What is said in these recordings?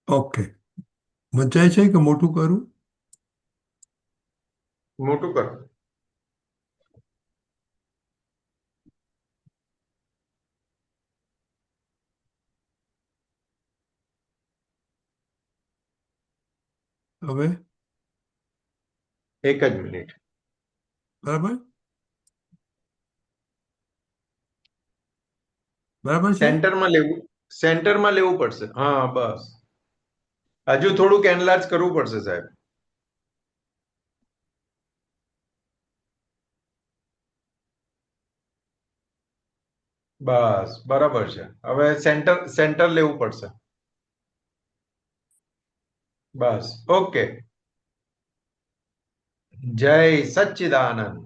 Okay. વંચાય છે કે મોટું કરું? મોટું કરો. હવે એક જ મિનિટ. બરાબર. બરાબર છે. સેન્ટરમાં લેવું, સેન્ટરમાં લેવું પડશે. હા બસ. હજુ થોડુંક એનલાર્જ કરવું પડશે સાહેબ. બસ બરાબર છે. હવે સેન્ટર સેન્ટર લેવું પડશે. બસ ઓકે. જય સચ્ચિદાનંદ.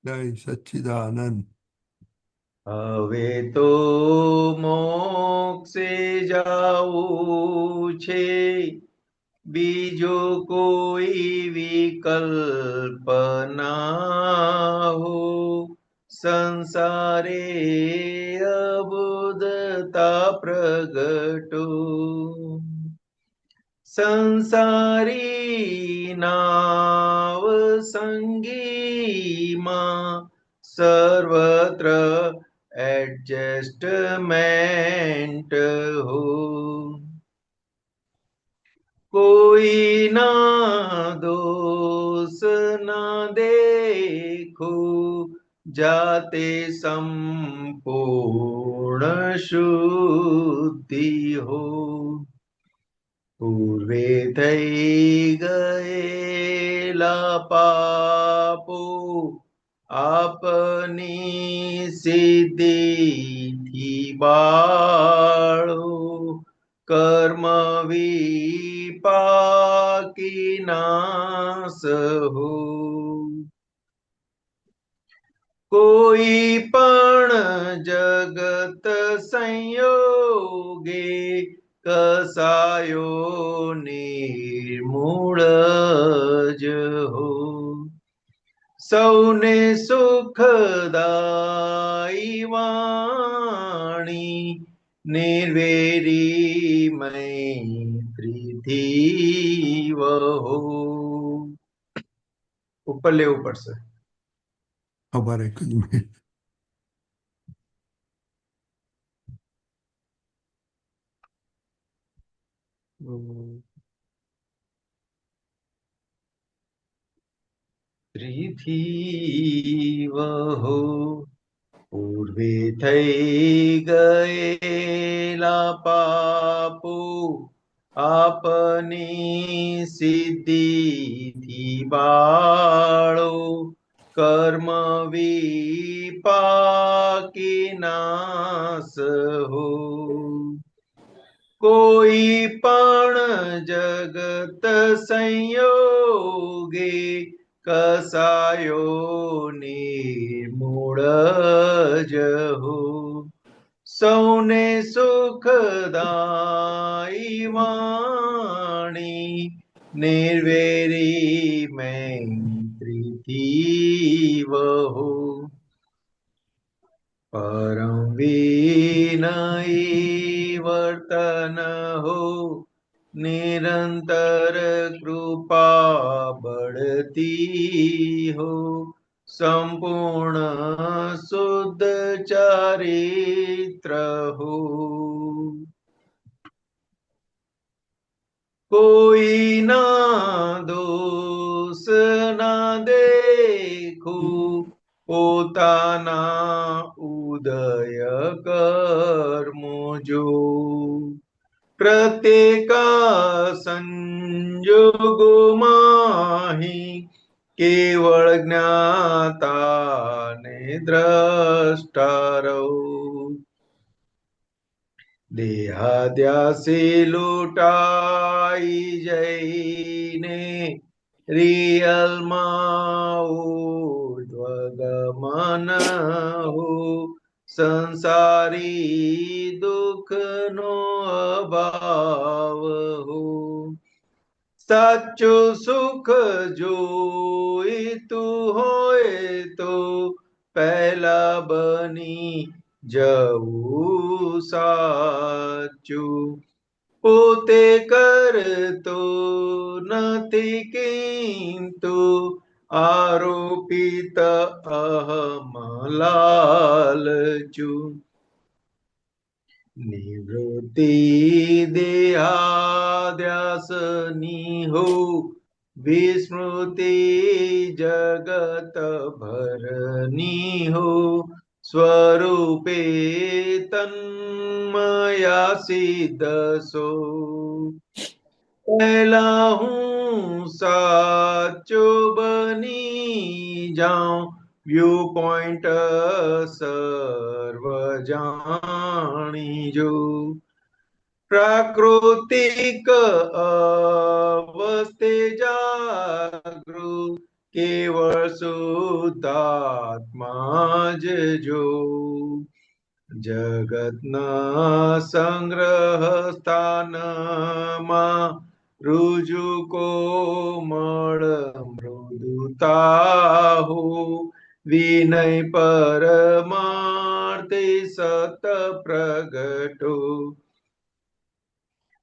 જય સચ્ચિદાનંદ. હવે તો મોક્ષે જાવું છે, બીજો કોઈ વિકલ્પ ના હો. સંસારે અબુદતા પ્રગટો, સંસારી નાવ સંગીમાં સર્વત્ર એડજસ્ટમેન્ટ હો. કોઈ ના દોષ ના દેખો, જાતે સંપૂર્ણ શુદ્ધિ હો. પૂર્વે થઈ ગયેલા પાપો આપની સિદ્ધિથી બાળો, કર્મ વિપાકી નાશ હો. કોઈ પણ જગત સંયોગે કસાયો નિર્મૂળ જ હો. સૌને સુખદાયી વાણી નિર્વેરી મૈત્રીથી વહો. ઉપર લેવું પડશે. ખબર એક જ મિનિટ. પ્રીથી વહો. પૂર્વે થઈ ગયેલા પાપો આપની સિદ્ધિથી બાળો, કર્મ વિપાકી નાશ હો. કોઈ પણ જગત સંયોગે કસાયો નિર્મૂળ જ હો. સૌને સુખદાયી વાણી નિર્વેરી મૈત્રીથી વહો. પરમ વિનયી વર્તન હો, નિરંતર કૃપા બળતી હો. સંપૂર્ણ શુદ્ધ ચારિત્ર હો. કોઈ ના દોષ ના દેખું, પોતાના ઉદય કર્મો જો. પ્રત્યેક સંજોગો માહી કેવળ જ્ઞાતા ને દ્રષ્ટા રહો. દેહાદ્યાસી લૂંટાઈ જઈને રિયલમાં ઉર્ધ્વગમન હો. સંસારી દુઃખનો અભાવ હો. સાચું સુખ જોઈતું હોય તો પહેલા બની જવું સાચું પોતે કરતો નથી કિંતુ આરોપિત અહમ લાલચુ નિવૃત્તિ દેહાદ્યાસની હો વિસ્મૃતિ જગત ભરની હો સ્વરૂપે તન્મયા સિદ્ધસો પહેલા હું સાચો બની જાઉં વ્યૂ પોઈન્ટ સર્વ જાણીજો પ્રાકૃતિક અવસ્થે જાગૃત કેવળ શુદ્ધાત્મા જ જો જગતના સંગ્રહ સ્થાનમાં રુજુ કોમળ મૃદુતા હો વિનય પરમાર્થે સત પ્રગટો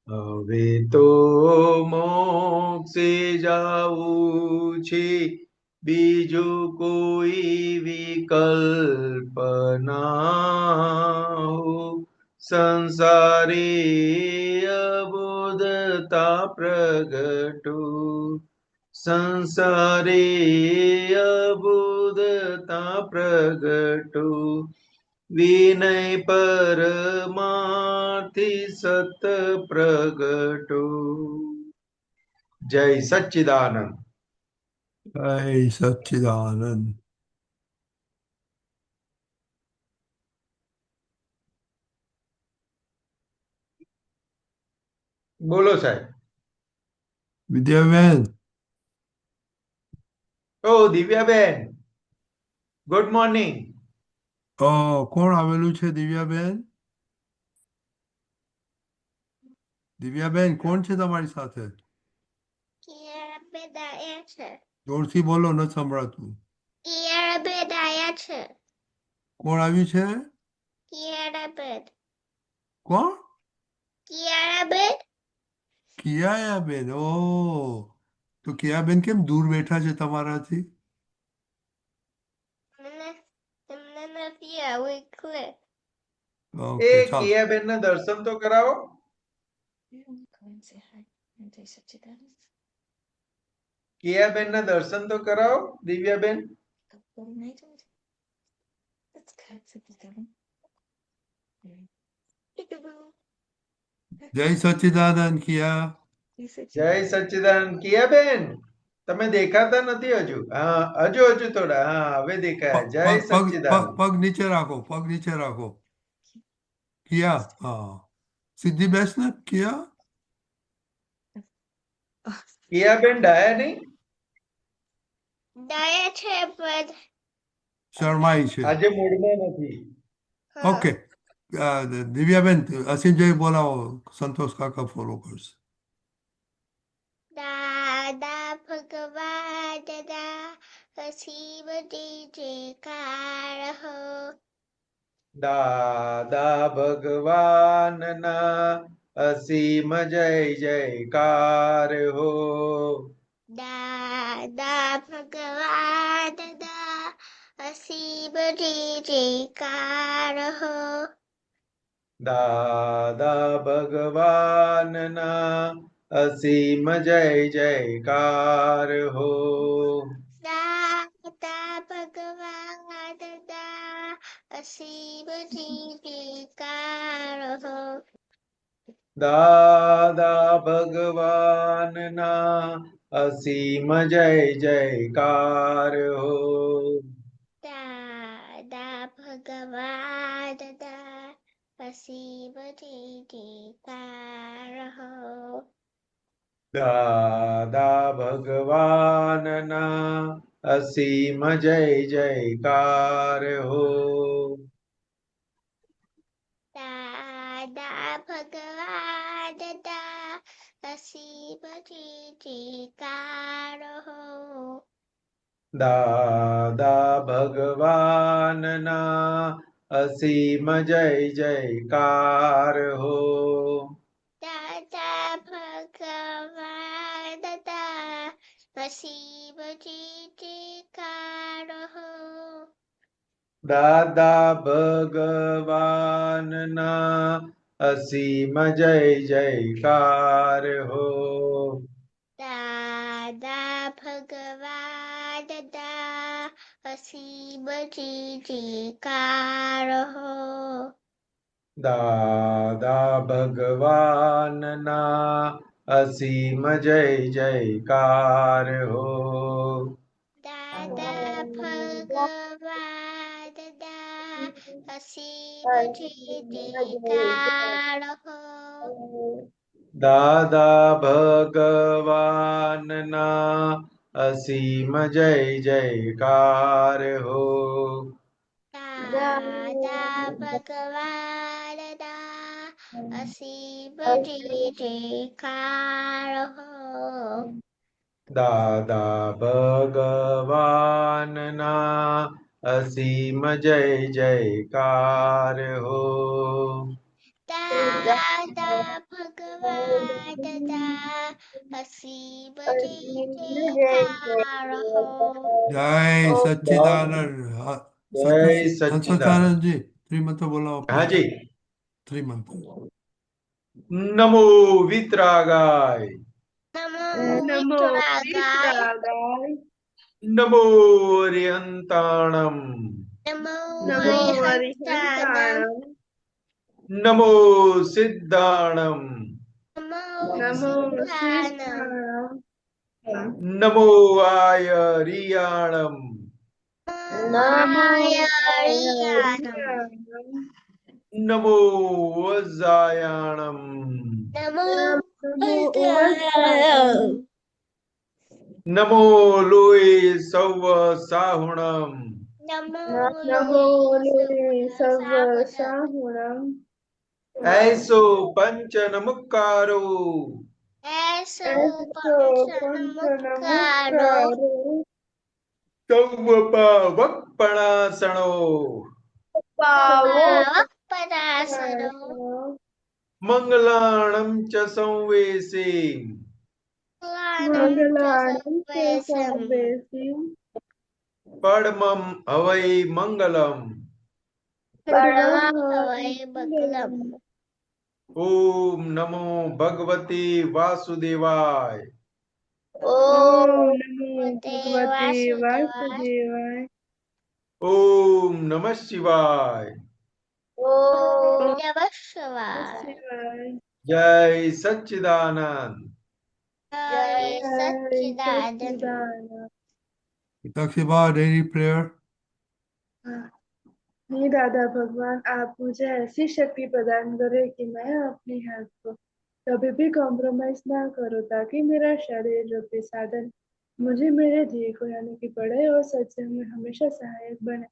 હવે તો મોક્ષે જાવું છે બીજું કોઈ વિકલ્પ ના હો સંસારે અબોધતા પ્રગટો સંસારે અબોધતા પ્રગટો વિનય પરમાર્થી સત પ્રગટો જય સચ્ચિદાનંદ જય સચ્ચિદાનંદ. બોલો સાહેબ. વિદ્યાબેન, ઓ દિવ્યાબેન, ગુડ મોર્નિંગ. કોણ આવેલું છે દિવ્યાબેન? દિવ્યાબેન કોણ છે તમારી સાથે? કિયારાબેન આયા છે. જોરથી બોલો, નથી સંભળાતું. કિયારાબેન આયા છે. કોણ આવ્યું છે? કિયારાબેન. કોણ? કિયારાબેન. કિયાબેન. ઓ, તો કિયાબેન કેમ દૂર બેઠા છે તમારાથી? તમને નથી આવું એટલે. ઓકે, એ ચાલો. કિયાબેન ના દર્શન તો કરાવો. કિયાબેન ના દર્શન તો કરાવો દિવ્યાબેન. જય સચ્ચિદાનંદ કિયા. જય સચ્ચિદાનંદ. કિયાબેન તમે દેખાતા નથી હજુ. હા, હજુ થોડા. હા, હવે દેખાયા. જય પગ પગ પગ સચ્ચિદાનંદ. પગ નીચે રાખો, પગ નીચે રાખો. કિયા, હા, સીધી બેસ ને કિયા. કિયાબેન ડાયા નહીં. ડાયા છે પણ શરમાઈ છે. આજે મૂડમાં નથી. હા. ઓકે, દિવ્યાબેન અસીમભાઈ બોલાવો, સંતોષ કાકા ફોલો કરશે. દાદા ભગવાન દાદા શિવજી જયકાર હો. દાદા ભગવાનના અસીમ જય જયકાર હો. દાદા ભગવાન દાદા શિવજી જયકાર હો. દાદા ભગવાનના અસીમ જય જયકાર હો. દાદા ભગવાન દાદા શિવજી જયકાર હો. દાદા ભગવાનના અસીમ જય જયકાર હો. દાદા ભગવાન દાદા શિવજી જયકાર હો. દાદા ભગવાનના અસીમ જય જયકાર હો. દાદા ભગવાન દાદા શિવજી જયકાર હો. દાદા ભગવાનના અસીમ જય જયકાર હો. દાદા ભગવાન દાદા અસીમ જયકાર હો. દાદા ભગવાનના અસીમ જય જયકાર હો. દાદા ભગવાન દાદા અસીમ જયકાર હો. દાદા ભગવાનના અસીમ જય જયકાર હો. દાદા ભગવાન દાદા અસીમ જયકાર હો. દાદા ભગવાનના અસીમ જય જયકાર હો. દાદા ભગવાન દાદા અસીમ જયકાર હો. દાદા ભગવાનના અસીમ જય જયકાર હો. દાદા ભગવાન દાદા અસીમ જયકાર હો. જય સચ્ચિદાનંદ જય સચ્ચિદાનંદ. સંતોષાનંદજી ત્રિમંત્ર બોલાવો પ્લીઝ. હાજી. ત્રિમંત્ર. નમો વિતરાગાય. નમો નમો વિતરાગાય. વિતરાગાય. નમો અરિહંતાણમ. નમો નમો હરિહંતાનમ. હરિહંતાણમ. નમો સિદ્ધાણમ. નમો નમો સિદ્ધાનમ. સિદ્ધાણમ. નમો આયરિયાણમ. નમો હરિયાણમ. હરિયાણમ. નમો વજ્જાયાણમ. નમો નમો વજ્જાયાણમ. નમો લોય સૌ સાહુણમ. નમો નમો લોય સર્વ સર્વ સાહુણમ. ऐसो पंच नमुक्कारो. એસો એસો પંચનમુક્કારો. પંચનમુક્કારો. સૌવપાવકપણાસણો. પાવક પરાસરો. મંગલાણમ ચ સંવેસે. મંગલાણં ચ સંવેસમ. સંવેસિમ. પડમમ હવૈ મંગલમ. પરમં હવૈ મંગલમ. ઓમ નમો ભગવતી વાસુદેવાય. ઓમ ઓમ નમો ભગવતે વાસુદેવાય. ઓમ નમઃ શિવાય. ઓમ નમઃ શિવાય. શિવાય. જય સચ્ચિદાનંદ. જય સચ્ચિદાનંદ. સચ્ચિદાનંદ. Takshibha daily prayer. हे दादा भगवान, आप मुझे ऐसी शक्ति प्रदान करें कि मैं अपनी हेल्थ को कभी भी कॉम्प्रोमाइज ना करूं, ताकि मेरा शरीर रूपी साधन मुझे मेरे ध्येय को यानी कि पढ़ाई और सत्संग में हमेशा सहायक बने।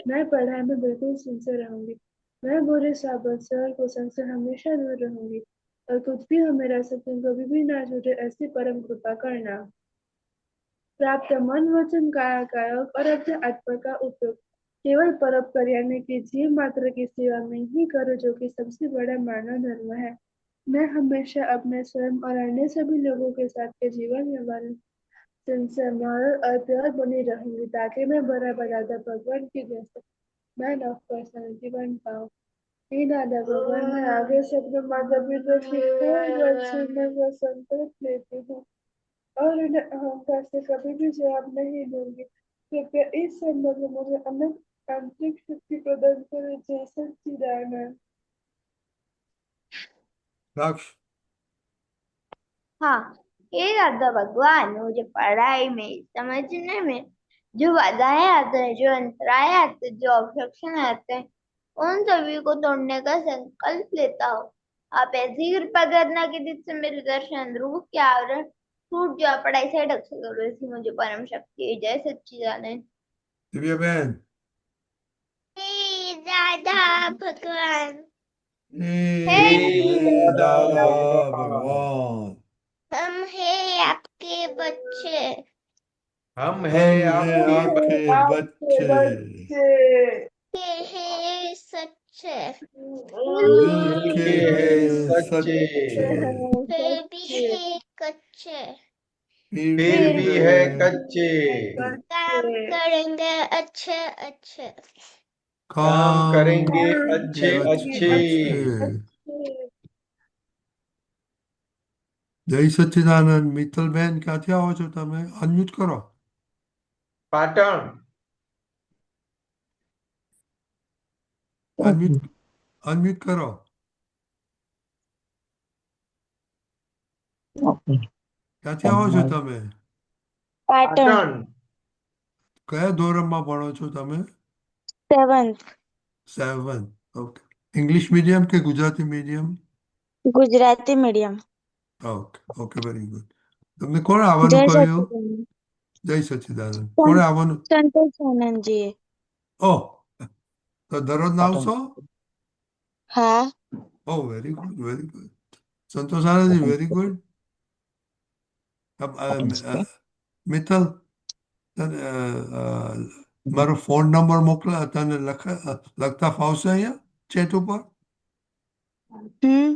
मैं पढ़ाई में बिल्कुल सिंसियर रहूंगी। मैं बुरे साबित से और कुसंग से हमेशा दूर रहूंगी और कुछ भी हो मेरा सत्संग कभी भी ना छूटे, ऐसी परम कृपा करना। प्राप्त मन वचन कायाकल्प और अपने आत्मा का उपयोग केवल परोपकार यानी कि जीव मात्र की सेवा में ही करो, जो कि सबसे बड़ा मानव धर्म है। मैं हमेशा अपने स्वयं और अन्य सभी लोगों के साथ के जीवन व्यवहार सिंसियर, मॉरल और प्योर बनी रहूंगी, ताकि मैं बराबर दादा भगवान की जैसे मैन ऑफ पर्सनैलिटी बन पाऊँ। हे दादा भगवान, मैं आगे से अपने माता पिता की हर बात सुनने का संकल्प लेती हूँ और उन्हें अहंकार से कभी भी जवाब नहीं दूंगी। कृपया इस संबंध में मुझे अनंत आंतरिक शक्ति प्रदान करें। जय सच्चिदानंद। Daksh. हाँ, हे दादा भगवान, मुझे पढ़ाई में, समझने में जो बाधाएं आते हैं, जो अंतराय आते हैं, जो ऑब्जेक्शन आते हैं, उन सभी को तोड़ने का संकल्प लेता हूँ। आप ऐसी कृपा करना कि जिससे मेरे दर्शन रूप के आवरण टूट जाए, पढ़ाई से ढक से करो, ऐसी मुझे परम शक्ति है। जय सच्चिदानंद। Divya Ben. हे दादा भगवान, Hey Dada Bhagwan. हम हैं आपके बच्चे। हम हम है हैं आपके आपके आपके बच्चे। बच्चे। हे सच दिल के है सच्चे सच्चे फिर भी है कच्चे फिर भी है कच्चे काम करेंगे अच्छे अच्छे काम करेंगे काम अच्छे अच्छे જય સચ્ચિદાનંદ મિત્તલબેન ક્યાંથી આવો છો તમે અનમ્યુટ કરો પાટણ અનમ્યુટ અનમ્યુટ કરો ક્યાંથી આવો છો તમે પાટણ પાટણ કયા ધોરણમાં ભણો છો તમે 7th 7 ઓકે ઇંગ્લિશ મીડિયમ કે Gujarati medium Gujarati medium okay okay very good તમને કોણે જય આવવાનું કહ્યું સચ્ચિદાનંદ જય સચ્ચિદાનંદ કોણે આવવાનું સંતોષ આનંદજીએ ઓહ તો દરરોજ ના આવશો હા ઓહ વેરી ગુડ સંતોષ આનંદજી વેરી ગુડ મિત્તલ તને મારો ફોન નંબર મોકલા તને લખતા ફાવશે અહીંયા ચેટ ઉપર હમ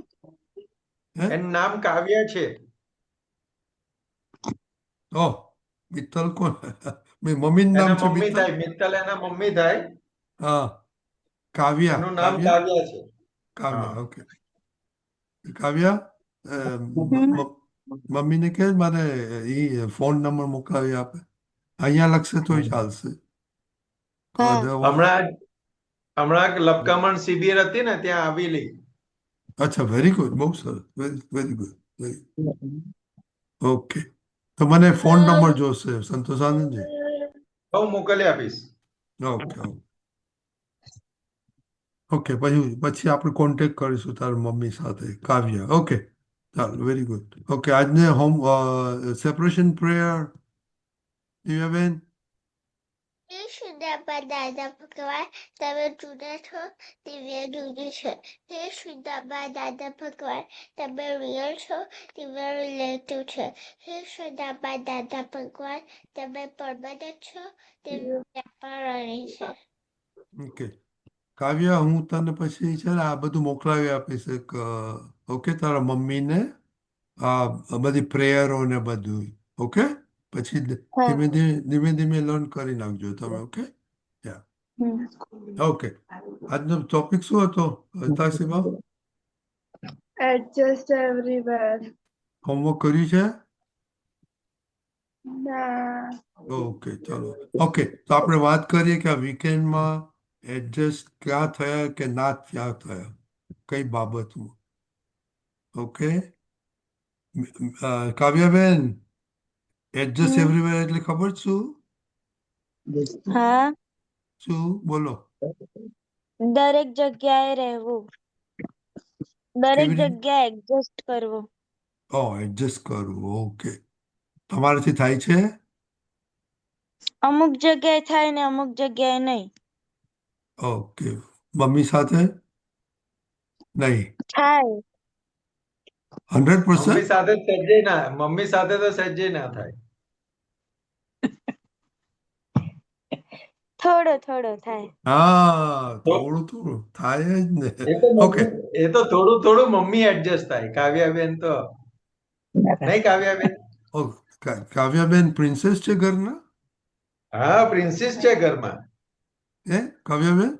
એનું નામ કાવ્ય છે ઓહ મિત્તલ કોણ મમ્મીનું એના નામ છે મમ્મી મિત્તલ થાય મિત્તલ એના મમ્મી થાય હા કાવ્યા એનું નામ કાવ્યા કાવ્ય છે કાવ્યા હા. ઓકે કાવ્યા મમ્મીને કહે મારે એ ફોન નંબર મોકલાવી આપે અહીંયા લખશે તોય ચાલશે હા હમણાં હમણાં લપકામણ શિબિર હતી ને ત્યાં આવેલી અચ્છા વેરી ગુડ બહુ સરસ વેરી ગુડ ઓકે તો મને ફોન નંબર જોશે સંતોષ આનંદજી હું મોકલી આપીશ ઓકે ઓકે પછી આપણે કોન્ટેક્ટ કરીશું તારા મમ્મી સાથે કાવ્ય ઓકે ચાલો વેરી ગુડ ઓકે આજને હોમ સેપરેશન પ્રેયર દિવ્યાબેન હે શુદ્ધાબા દાદા ભગવાન તમે જુદા છો દિવ્ય જુદી છે હે શુદ્ધાબા દાદા ભગવાન તમે રિયલ છો દિવ્ય રિલેટિવ છે હે શુદ્ધાબા દાદા ભગવાન તમે પરમાનન્ટ છો દિવ્ય ટેમ્પરરી છે ઓકે કાવ્ય હું તને પછી છે ને આ બધું મોકલાવી આપીશ એક ઓકે તારા મમ્મીને આ બધી પ્રેયરો ને બધું ઓકે પછી હા ધીમે ધીમે લર્ન કરી નાખજો તમે ઓકે હમ. ઓકે આજનો ટોપિક શું હતો તાસીબા એડજસ્ટ એવરીવેર હોમવર્ક કર્યું છે ના ઓકે ચાલો ઓકે તો આપણે વાત કરીએ કે આ વીકેન્ડમાં એડજસ્ટ ક્યાં થયા કે ના ક્યાં થયા કઈ બાબતમાં ઓકે કાવ્યાબેન એડજસ્ટ હમ. એવરીવેર એટલે ખબર શું હા શું બોલો દરેક જગ્યાએ રહેવું દરેક કેવી રીતે જગ્યાએ એડજસ્ટ કરવું એડજસ્ટ કરવું ઓકે તમારાથી થાય છે અમુક જગ્યાએ થાય ને અમુક જગ્યાએ નહીં ઓકે મમ્મી સાથે નહીં થાય 100% મમ્મી સાથે તો સહેજે ના થાય થોડો થોડો થાય હા તો થોડું થોડું થાય જ ને એ તો ઓકે એ તો થોડું થોડું મમ્મી એડજસ્ટ થાય કાવ્યાબેન તો નહીં કાવ્યાબેન કાવ્યાબેન પ્રિન્સેસ છે ઘરના હા પ્રિન્સીસ છે ઘરમાં કાવ્યાબેન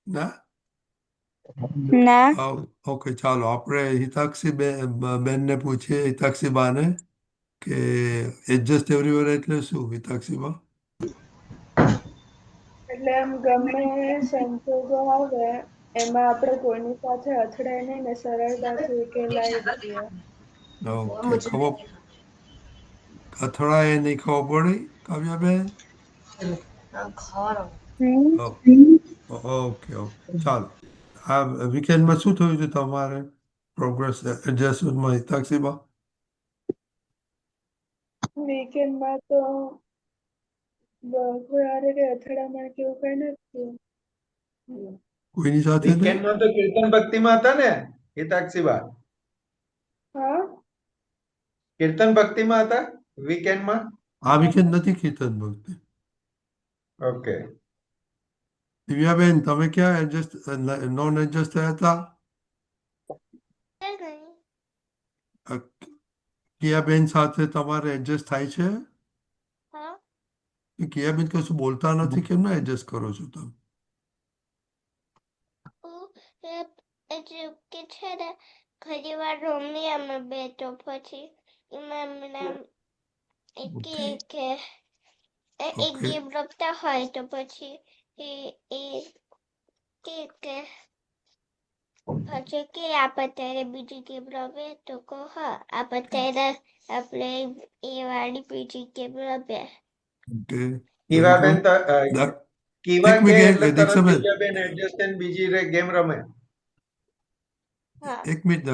ના ના ઓકે ચાલો આપણે હિતાક્ષી બેનને પૂછીએ હિતાક્ષી બાને કે એડજસ્ટ એવરીવેર એટલે શું હિતાક્ષી બા એટલે એમ ગમે સંજોગો આવે એમાં આપણે કોઈની સાથે અથડાઈને ને સરળતાથી ઉકેલાઈ જઈએ ઓકે ખબર અથડાય એ નહીં ખબર પડી કાવ્યાબેન હમ. ઓકે ચાલો આ વીકેન્ડમાં શું થયું છે તમારે પ્રોગ્રેસ એડજસ્ટમેન્ટમાં હિતાક્ષીબા વીકેન્ડમાં તો કોઈ હારે કઈ અથડામણ કે એવું કઈ નથી કોઈની સાથે નહીં વીકેન્ડમાં તો કીર્તન ભક્તિમાં હતા ને હિતાક્ષીબા હા કીર્તન ભક્તિમાં હતા વીકેન્ડમાં આ વીકેન્ડ નથી કીર્તન ભક્તિ ઓકે. દિવ્યાબેન તમે ક્યાં એડજસ્ટ નોન એડજસ્ટ થયા હતા? નહીં. અ, કિયાબેન સાથે તમારે એડજસ્ટ થાય છે? હા કિયાબેન કશું બોલતા નથી, કેમ ના એડજસ્ટ કરો છો તમે? હું એટલે કે છે ને ઘણી વાર રમીએ અમે બે તો પછી એમાં એમને કે ઓકે કે એક ઓકે ગેમ રમતા હોય તો પછી એ એ કે પછી કે આપણે અત્યારે બીજી ગેમ રમીએ તો કહો હા આપણે અત્યારે આપણે એ વાળી બીજી ગેમ રમીએ. ઓકે વેરી કીવાબેન ગુડ. કીવા એક કે મિનિટ એટલે તરત દીક્ષાબેન, દિવ્યાબેન એડજસ્ટ થઈને બીજી ગેમ રમે. હા એક મિનિટ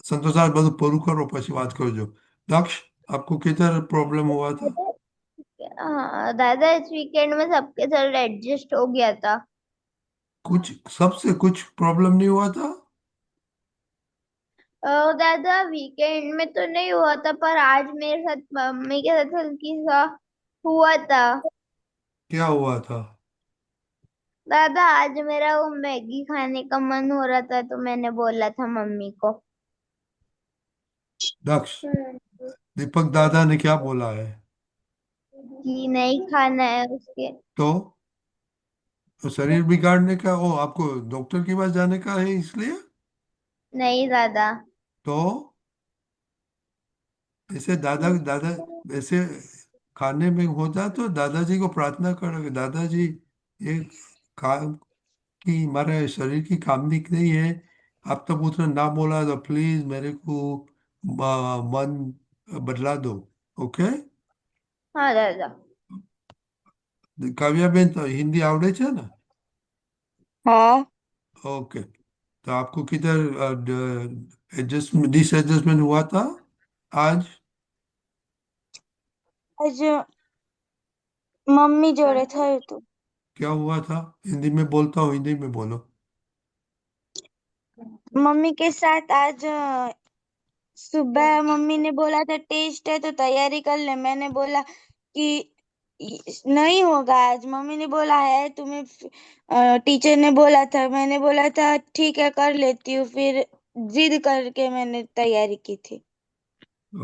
संतोष બધું પૂરું કરો પછી વાત કરજો. दक्ष आपको किधर प्रॉब्लम हुआ था? हाँ दादा, इस वीकेंड में सबके साथ एडजस्ट हो गया था। कुछ सबसे कुछ प्रॉब्लम नहीं हुआ था? दादा वीकेंड में तो नहीं हुआ था, पर आज मेरे साथ मम्मी के साथ हल्की सा हुआ था। क्या हुआ था? दादा आज मेरा वो मैगी खाने का मन हो रहा था, तो मैंने बोला था मम्मी को। दक्ष दीपक दादा ने क्या बोला है? कि नहीं खाना है उसके। तो शरीर बिगाड़ने का, ओ आपको डॉक्टर के पास जाने का है इसलिए? नहीं दादा। तो ऐसे दादा दादा ऐसे खाने में होता तो दादाजी को प्रार्थना करोगे, दादाजी ये काम की हमारे शरीर की कामनी नहीं है, आप तो पुत्र ना बोला तो प्लीज मेरे को मन बदला दो. ओके हाँ दादा। काव्याबेन तो हिंदी आवड़े છે ને? हाँ। ओके तो आपको किधर एडजस्टमेंट डिसएडजस्टमेंट हुआ था आज? आज મમ્મી જોડે થયું હતું. क्या हुआ था? हिंदी में बोलता हूँ, हिंदी में बोलो. मम्मी के साथ आज सुबह मम्मी ने बोला था टेस्ट है तो तैयारी कर ले। मैंने बोला कि नहीं होगा आज। मम्मी ने बोला है तुम्हें, टीचर ने बोला था। मैंने बोला था ठीक है कर लेती हूँ। फिर जिद करके मैंने तैयारी की थी।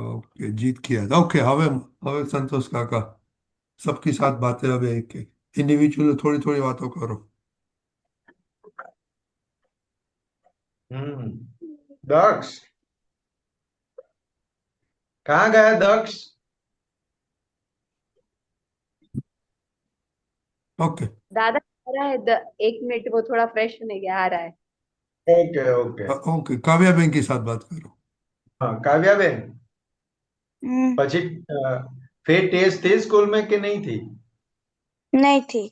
ओके जीत किया था. ओके હવે હવે સંતોષ કાકા सबकी साथ बातें હવે एक इंडिविजुअल थोड़ी थोड़ी बातों करो. दक्ष कहाँ गया दक्ष? ओके दादा आ रहा है 1 मिनट, वो थोड़ा फ्रेश होने गया, आ रहा है। Okay okay. ओके काव्या बहन के साथ बात करो. हाँ काव्याबेन हम्म, પછી फिर टेस्ट थी स्कूल में कि नहीं थी? नहीं थी।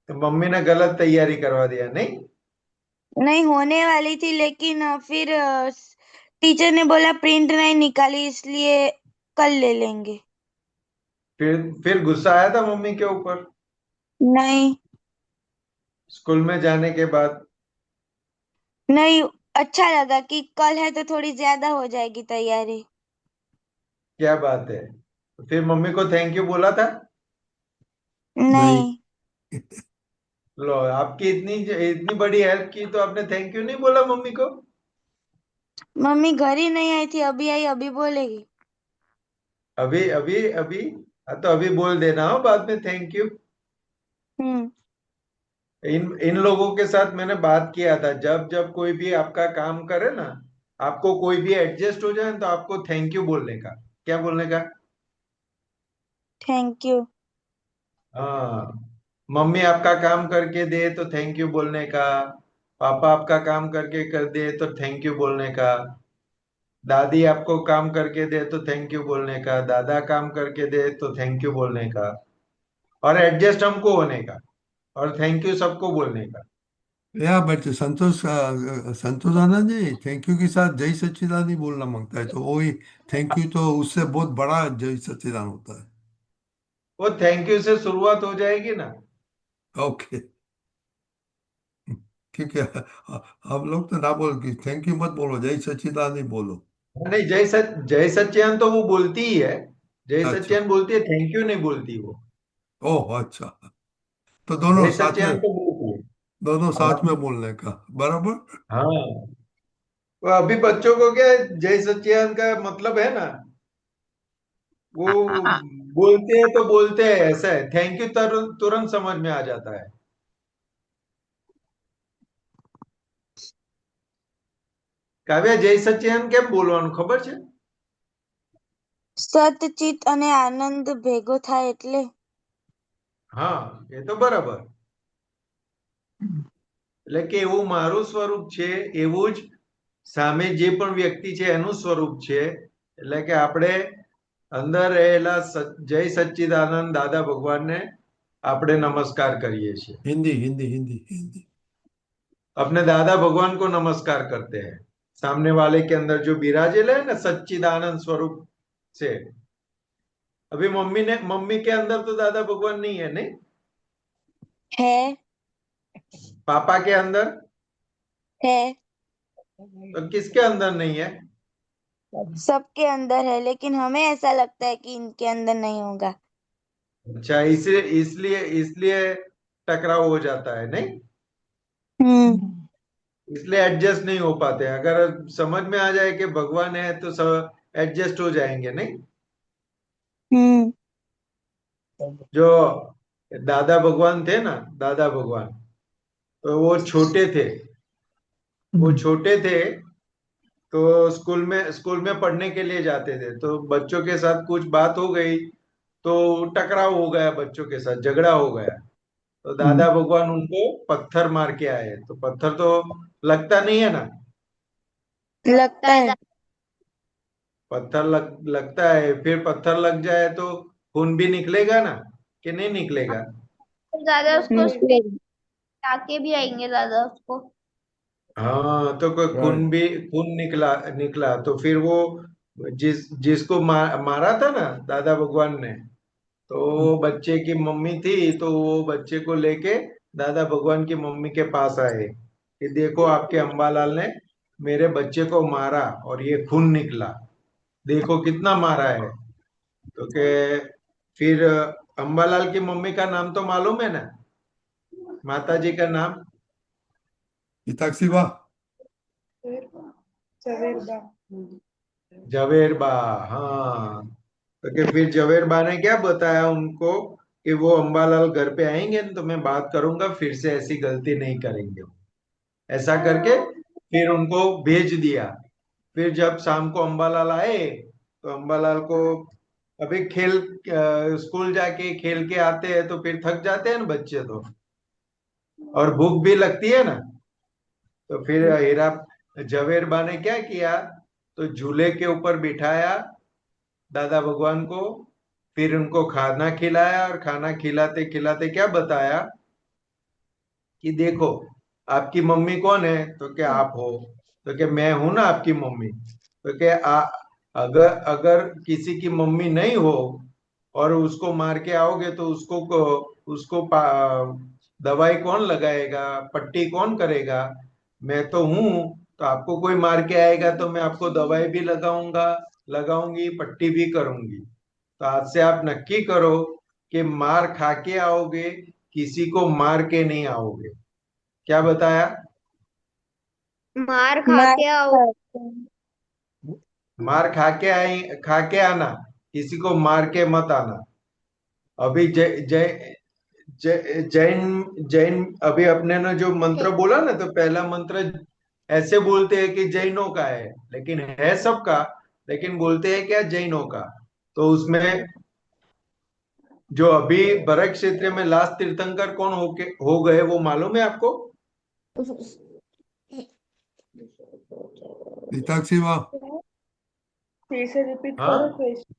तो मम्मी ने गलत तैयारी करवा दिया नहीं? नहीं होने वाली थी, लेकिन फिर टीचर ने बोला प्रिंट नहीं निकाली इसलिए कल ले लेंगे। फिर गुस्सा आया था मम्मी के ऊपर नहीं स्कूल में जाने के बाद? नहीं, अच्छा लगा कि कल है तो थोड़ी ज्यादा हो जाएगी तैयारी। क्या बात है. फिर मम्मी को थैंक यू बोला था? नहीं, लो आपकी इतनी इतनी बड़ी हेल्प की तो आपने थैंक यू नहीं बोला मम्मी को? मम्मी घर ही नहीं आई थी, अभी आई, अभी बोलेगी। अभी अभी अभी हाँ तो अभी बोल देना हो बाद में थैंक यू. हम्म, इन लोगों के साथ मैंने बात किया था, जब जब कोई भी आपका काम करे ना, आपको कोई भी एडजस्ट हो जाए तो आपको थैंक यू बोलने का. क्या बोलने का? Thank you. हाँ. मम्मी आपका काम करके दे तो थैंक यू बोलने का. पापा आपका काम करके कर दे तो थैंक यू बोलने का. दादी आपको काम करके दे तो थैंक यू बोलने का. दादा काम करके दे तो थैंक यू बोलने का. और एडजस्ट हमको होने का. और थैंक यू सबको बोलने का. या but Santosh Santosh Anand ji thank you के साथ जय सच्चिदानंद ही बोलना मांगता है, तो वही थैंक यू तो उससे बहुत बड़ा जय सच्चिदानंद होता है. वो थैंक यू से शुरुआत हो जाएगी ना. ओके क्योंकि हम लोग तो ना बोल कि थैंक यू मत बोलो, जय सच्चिदानंद ही बोलो. नहीं जय सच्चिदानंद तो वो बोलती ही है. जय अच्छा सच्चिदानंद बोलती है, थैंक यू नहीं बोलती वो. ओह अच्छा, तो दोनों जय साथ में, सच्चिदानंद तो बोलती है। दोनों हाँ साथ में बोलने का, बराबर। हाँ। तो अभी बच्चों को क्या है, जय सच्चिदानंद का मतलब है ना, वो बोलते हैं तो बोलते हैं, ऐसा है। थैंक यू तुरंत तुरंत समझ में आ जाता है। કાવ્યા જય સચ્ચિદાનંદ કેમ બોલવાનું ખબર છે? સત ચિત અને આનંદ ભેગો થાય એટલે. હા, એ તો બરાબર. એટલે કે એવું મારું સ્વરૂપ છે, એવું જ સામે જે પણ વ્યક્તિ છે એનું સ્વરૂપ છે. એટલે કે આપણે અંદર રહેલા જય સચ્ચિદાનંદ દાદા ભગવાનને આપણે नमस्कार કરીએ છીએ। हिंदी हिंदी हिंदी हिंदी। अपने दादा भगवान को नमस्कार करते हैं, सामने वाले के अंदर जो विराजेल है ना सच्चिदानंद स्वरूप से। अभी मम्मी के अंदर तो दादा भगवान नहीं है, नहीं? है पापा के अंदर? है तो किसके अंदर नहीं है? सबके अंदर है, लेकिन हमें ऐसा लगता है कि इनके अंदर नहीं होगा। अच्छा, इसलिए इसलिए इसलिए टकराव हो जाता है, नहीं? इसलिए एडजस्ट नहीं हो पाते। अगर समझ में आ जाए कि भगवान है तो सब एडजस्ट हो जाएंगे, नहीं? हम्म जो दादा भगवान थे ना, दादा भगवान, तो वो छोटे थे। वो छोटे थे तो स्कूल में पढ़ने के लिए जाते थे, तो बच्चों के साथ कुछ बात हो गई, तो टकराव हो गया, बच्चों के साथ झगड़ा हो गया। तो दादा भगवान उनको पत्थर मार के आए। तो पत्थर तो लगता नहीं है ना, लगता है। पत्थर लगता है। फिर पत्थर लग जाए तो खून भी निकलेगा ना, कि नहीं निकलेगा? दादा उसको निकलेगा। टाके भी आएंगे दादा उसको। हाँ, तो कोई राइट। खून निकला निकला तो फिर वो जिसको मारा था ना दादा भगवान ने, तो वो बच्चे की मम्मी थी, तो वो बच्चे को लेके दादा भगवान की मम्मी के पास आए कि देखो आपके अम्बालाल ने मेरे बच्चे को मारा और ये खून निकला, देखो कितना मारा है। तो के फिर अम्बालाल की मम्मी का नाम तो मालूम है ना, माता जी का नाम? हिताक्षी वाह। झवेरबा। जवेरबा। हाँ, तो कि फिर जवेरबा ने क्या बताया उनको कि वो अम्बालाल घर पे आएंगे न, तो मैं बात करूंगा, फिर से ऐसी गलती नहीं करेंगे। ऐसा करके फिर उनको भेज दिया। फिर जब शाम को अम्बालाल आए तो अम्बालाल को अभी स्कूल जाके खेल के आते हैं तो फिर थक जाते हैं ना बच्चे, तो और भूख भी लगती है ना। तो फिर हीरा जवेरबा ने क्या किया, तो झूले के ऊपर बिठाया दादा भगवान को, फिर उनको खाना खिलाया, और खाना खिलाते खिलाते क्या बताया कि देखो आपकी मम्मी कौन है, तो क्या आप हो, तो क्या मैं हूं ना आपकी मम्मी। तो क्या अगर अगर किसी की मम्मी नहीं हो और उसको मार के आओगे तो दवाई कौन लगाएगा, पट्टी कौन करेगा? मैं तो हूं। तो आपको कोई मार के आएगा तो मैं आपको दवाई भी लगाऊंगी, पट्टी भी करूंगी। तो आज से आप नक्की करो कि मार खा के आओगे, किसी को मार के नहीं आओगे। क्या बताया? मार खा मार के आओ। खाते हैं। मार खा के आना, किसी को मार के मत आना। अभी जय जय जैन जैन अभी अपने ने जो मंत्र बोला ना, तो पहला मंत्र ऐसे बोलते हैं कि जैनों का है, लेकिन है सबका, लेकिन बोलते हैं क्या, जैनों का। तो उसमें जो अभी बरक क्षेत्र में लास्ट तीर्थंकर कौन हो गए, वो मालूम है आपको? हिताक्षी वाह। फिर से रिपीट हाँ, करो क्वेश्चन।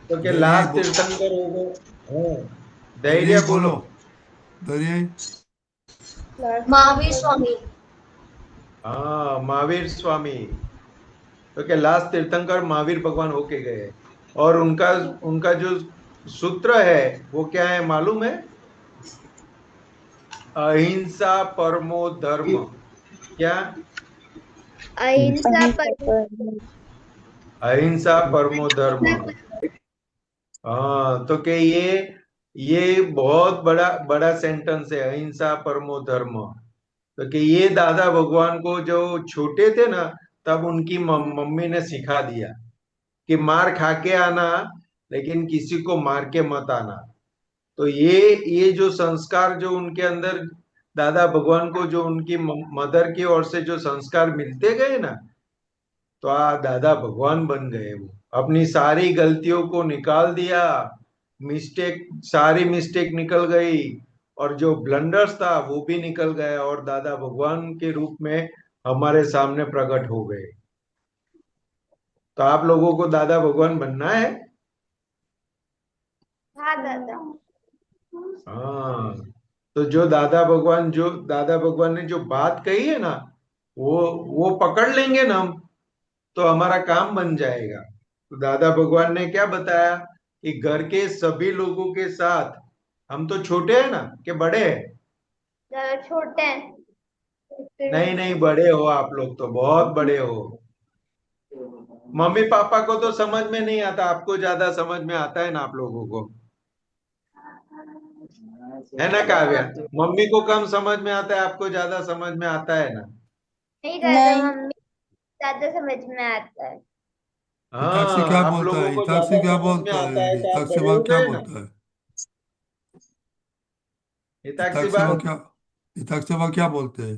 तो क्या दरियाई लास्ट तीर्थंकर हो गए? हाँ, धैर्य दरियाई बोलो। बोलो, दरियाई। महावीर स्वामी। हाँ, महावीर स्वामी। तो क्या लास्ट तीर्थंकर महावीर भगवान होके गए, और उनका उनका जो सूत्र है वो क्या है मालूम है? अहिंसा परमो धर्म। क्या? अहिंसा पर अहिंसा पर। अहिंसा परमो धर्म। हाँ, तो कि ये बहुत बड़ा बड़ा सेंटेंस है, अहिंसा परमो धर्म। तो कि ये दादा भगवान को जो छोटे थे ना, तब उनकी मम्मी ने सिखा दिया कि मार खा के आना, लेकिन किसी को मार के मत आना। तो ये जो संस्कार जो उनके अंदर, दादा भगवान को जो उनकी मदर की ओर से जो संस्कार मिलते गए ना, तो दादा भगवान बन गए। वो अपनी सारी गलतियों को निकाल दिया, मिस्टेक, सारी मिस्टेक निकल गई, और जो ब्लंडर्स था वो भी निकल गया, और दादा भगवान के रूप में हमारे सामने प्रकट हो गए। तो आप लोगों को दादा भगवान बनना है। हाँ दादा। हाँ, तो जो दादा भगवान ने जो बात कही है ना, वो वो पकड़ लेंगे ना हम, तो हमारा काम बन जाएगा। तो दादा भगवान ने क्या बताया कि घर के सभी लोगों के साथ, हम तो छोटे हैं ना कि बड़े हैं? दादा छोटे हैं। नहीं नहीं, बड़े हो आप लोग, तो बहुत बड़े हो। मम्मी पापा को तो समझ में नहीं आता, आपको ज्यादा समझ में आता है ना आप लोगों को, है ना काव्या? मम्मी को कम समझ में आता है, आपको ज्यादा समझ में आता है ना? नहीं दादा, नहीं। मम्मी ज्यादा समझ में आता है। हिताक्षी हाँ, क्या आप बोलता है? लोगों को हिताक्षी ज्यादा क्या समझ में बोलता है? आता है तो आप हिताक्षी बड़े बा हो क्या गए ना। बोलता है? हिताक्षी हिताक्षी बा, बा क्या, हिताक्षी बा क्या बोलते हैं?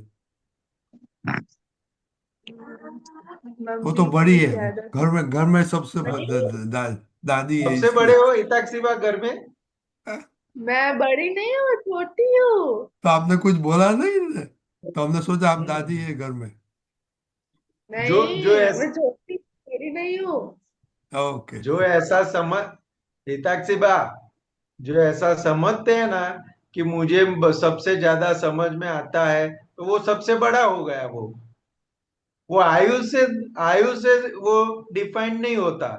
वो तो मम्मी बड़ी को है, वो ज्यादा घर में सबसे बड़ी दादी है सबसे बड़े इसलिए। हो हिताक्षी बा घर में? मैं बड़ी नहीं हूँ, छोटी हूँ। तो आपने कुछ बोला नहीं ने? तो हमने सोचा आप दादी है घर में। जो नहीं, मैं छोटी बड़ी नहीं हूँ। ओके। जो ऐसा समझ, हिताक्षी बा, जो ऐसा समझते हैं ना कि मुझे सबसे ज्यादा समझ में आता है, तो वो सबसे बड़ा हो गया। वो आयु से वो डिफाइंड नहीं होता।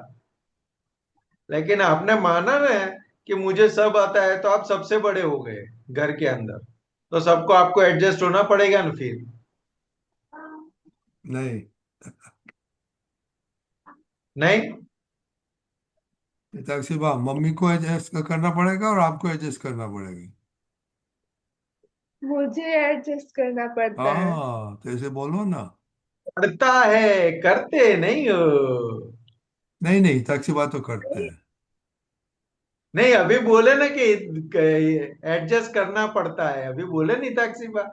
लेकिन आपने माना ना कि मुझे सब आता है, तो आप सबसे बड़े हो गए घर के अंदर। तो सबको आपको एडजस्ट होना पड़ेगा ना फिर। नहीं, नहीं, हिताक्षी बा मम्मी को एडजस्ट करना पड़ेगा और आपको एडजस्ट करना पड़ेगा। मुझे एडजस्ट करना पड़ता है। हाँ, तो ऐसे बोलो ना। पड़ता है, करते नहीं हो। नहीं नहीं, हिताक्षी बा तो करते हैं। नहीं, अभी बोले ना कि एडजस्ट करना पड़ता है, अभी बोले नहीं ताक्षी बा,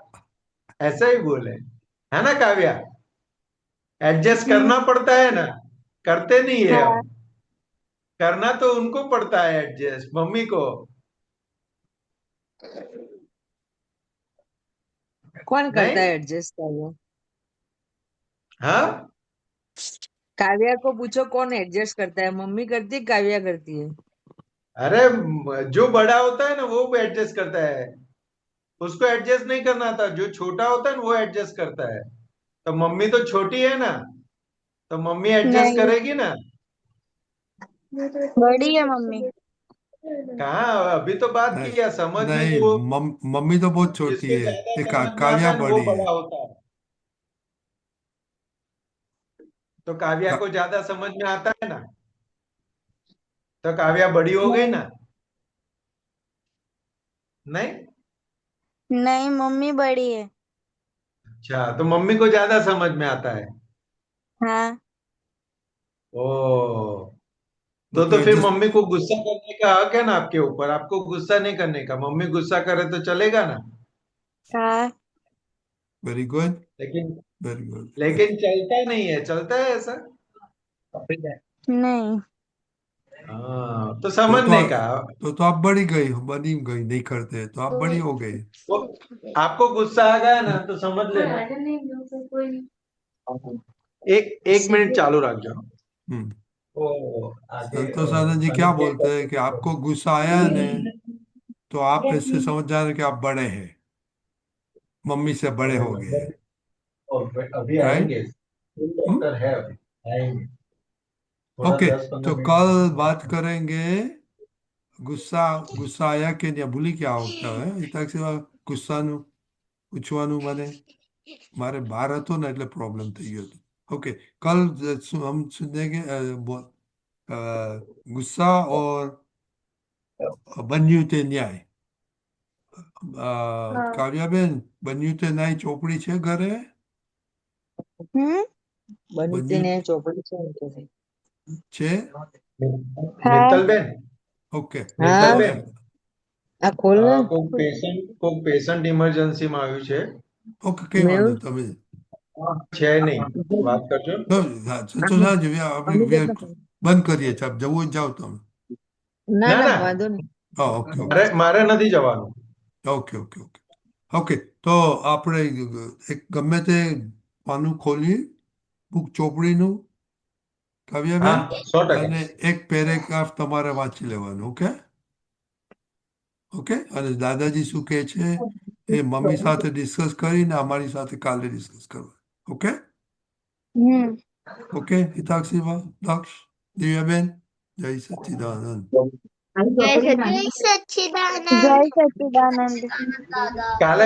ऐसा ही बोले, है ना काव्या? एडजस्ट हम्म। करना पड़ता है ना, करते नहीं है हम। हाँ। करना तो उनको पड़ता है एडजस्ट, मम्मी को। कौन करता नहीं, है एडजस्ट काव्या? हाँ, काव्या को पूछो कौन एडजस्ट करता है, मम्मी करती है काव्या करती है? अरे जो बड़ा होता है ना वो एडजस्ट करता है, उसको एडजस्ट नहीं करना था। जो छोटा होता है ना वो एडजस्ट करता है। तो मम्मी तो छोटी है ना, तो मम्मी एडजस्ट नहीं, करेगी ना। मेरे बड़ी है सबसे मम्मी। बड़ी है ना। कहाँ, अभी तो बात नहीं किया समझ में नहीं, जो मम्मी तो बहुत छोटी जिसको है। ज्यादा ये समझ में आता काव्या है ना वो बड़ी है। बड़ा होता है। तो काव्या का, को ज्यादा समझ में आता है ना, तो काव्या बड़ी हो गई नहीं। ना। नहीं, नहीं, मम्मी बड़ी है। अच्छा, तो मम्मी को ज्यादा समझ में आता है। हाँ। ओ, तो तो फिर एडजस्ट। मम्मी को गुस्सा करने का हक है ना आपके ऊपर, आपको गुस्सा नहीं करने का। मम्मी गुस्सा करे तो चलेगा ना। हाँ। वेरी गुड, लेकिन वेरी गुड। लेकिन चलता नहीं है, चलता है ऐसा। नहीं। हाँ, तो तो तो समझने का। तो आप बड़ी गई हो, बनी गई, नहीं करते तो आप बड़ी हो गई। वो आपको गुस्सा आ गया ना तो समझ लेना। एक एक मिनट चालू रख जाओ। हम्म। ओ, आगे संतोष आनंद जी क्या कनेक्टेड बोलते हैं कि करके आपको गुस्सा आया है ना, तो आप इससे समझ जा रहे हैं कि आप बड़े हैं, मम्मी से बड़े मेरे हो गए नंबर, हैं। और अभी राइट। आएंगे, डॉक्टर है, अभी आएंगे, थोड़ा ओके, दस पंद्रह तो मिनट कल में। बात करेंगे। ગુસ્સા ગુસ્સા આયા કે નહીં ભૂલી ગયા આવતા હે ઇતાક સિવા ગુસ્સાનું પૂછવાનું મને મારે બહાર હતો ને એટલે પ્રોબ્લેમ થઈ ગયો હતો. ओके, कल हम सुनेंगे गुस्सा और બન્યું તે ન્યાય હા કાવ્યાબેન, બન્યું તે ન્યાય ચોપડી છે ઘરે? હમ બની બન્યું ને ચોપડી છે એમ કે છે. છે? હા મિત્તલબેન, ઓકે. હા મિત્તલબેન, આ ખોલ ને કોઈક પેશન્ટ ઇમરજન્સીમાં આવ્યું છે, ઓકે, કઈ વાંધો મેહુલ તમે છે નહીં, વાત કરજો. તો સાંજે આપણે બંધ કરીએ છીએ. આપ જવું હોય તો જાઓ તમે. ના ના ના ના, વાંધો નહીં. હા, ઓકે ઓકે મારે નથી જવાનું. Okay okay okay okay. તો આપણે એક ગમે તે પાનું ખોલી બુક ચોપડીનું, કાવ્યાબેન, હા, 100%. અને એક પેરેગ્રાફ તમારે વાંચી લેવાનું. Okay okay. અને દાદાજી શું કહે છે એ મમ્મી સાથે ડિસ્કસ કરીને અમારી સાથે કાલે ડિસ્કસ કરવાનું. ઓકે હમ ઓકે. હિતાક્ષીબા, દક્ષ, દિવ્યાબેન, જય સચ્ચિદાનંદ. જય સચ્ચિદાનંદ. જય સચ્ચિદાનંદ. કાલે